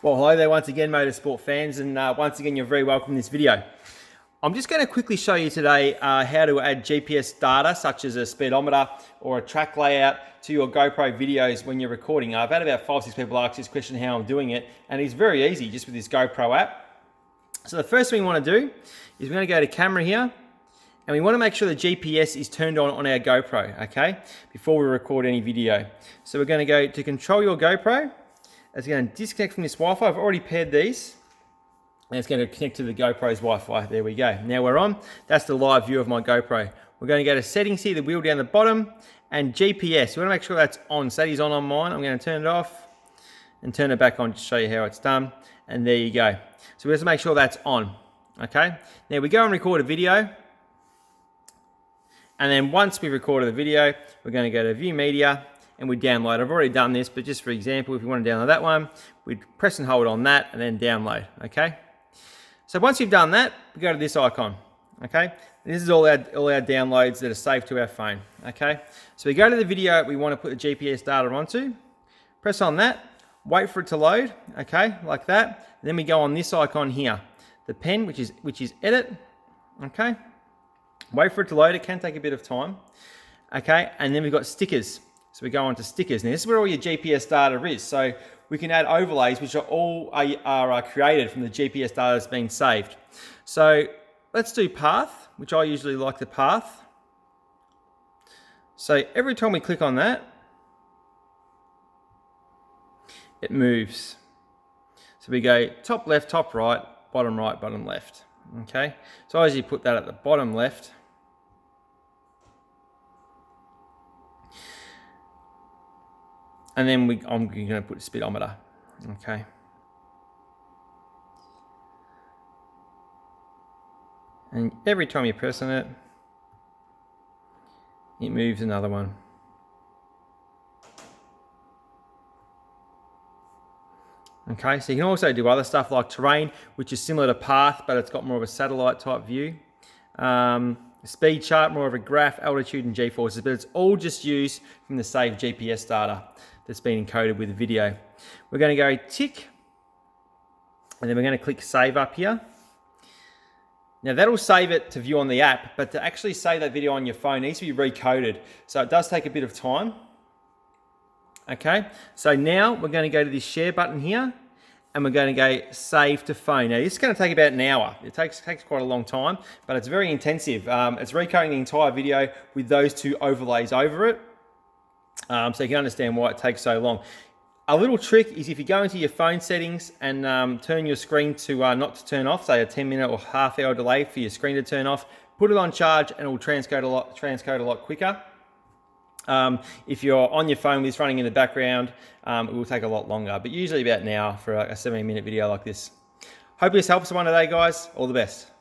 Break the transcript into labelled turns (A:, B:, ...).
A: Well, hello there once again, motorsport fans, and once again, you're very welcome in this video. I'm just going to quickly show you today how to add GPS data, such as a speedometer or a track layout, to your GoPro videos when you're recording. I've had about 5 or 6 people ask this question, how I'm doing it, and it's very easy just with this GoPro app. So the first thing we want to do is we're going to go to camera here, and we want to make sure the GPS is turned on our GoPro, okay, before we record any video. So we're going to go to control your GoPro. It's going to disconnect from this Wi-Fi. I've already paired these, and it's going to connect to the GoPro's Wi-Fi. There we go. Now we're on. That's the live view of my GoPro. We're going to go to settings here, the wheel down the bottom, and GPS. We want to make sure that's on. So that is on mine. I'm going to turn it off and turn it back on to show you how it's done. And there you go. So we have to make sure that's on. Okay. Now we go and record a video. And then once we've recorded the video, we're going to go to View Media and we download. I've already done this, but just for example, if you want to download that one, we'd press and hold on that and then download, okay? So once you've done that, we go to this icon, okay? This is all our downloads that are saved to our phone, okay? So we go to the video we want to put the GPS data onto, press on that, wait for it to load, okay, like that. Then we go on this icon here, the pen, which is edit, okay? Wait for it to load, it can take a bit of time, okay? And then we've got stickers. So we go on to stickers. Now this is where all your GPS data is. So we can add overlays, which are all created from the GPS data that's been saved. So let's do path, which I usually like the path. So every time we click on that, it moves. So we go top left, top right, bottom left. Okay. So I usually put that at the bottom left. And then I'm going to put a speedometer, okay. And every time you press on it, it moves another one. Okay, so you can also do other stuff like terrain, which is similar to path, but it's got more of a satellite type view. Speed chart, more of a graph, altitude and Gforces, but it's all just used from the saved GPS data that's been encoded with the video. We're going to go tick, and then we're going to click save up here. Now that'll save it to view on the app, but to actually save that video on your phone, it needs to be recoded. So it does take a bit of time. Okay, so now we're going to go to this share button here, and we're going to go save to phone. Now this is going to take about an hour. It takes quite a long time, but it's very intensive. It's recoding the entire video with those two overlays over it. So you can understand why it takes so long. A little trick is if you go into your phone settings and turn your screen to not to turn off, say a 10-minute or half-hour delay for your screen to turn off, put it on charge and it will transcode a lot quicker. If you're on your phone with this running in the background, it will take a lot longer, but usually about an hour for a 17-minute video like this. Hope this helps someone today, guys. All the best.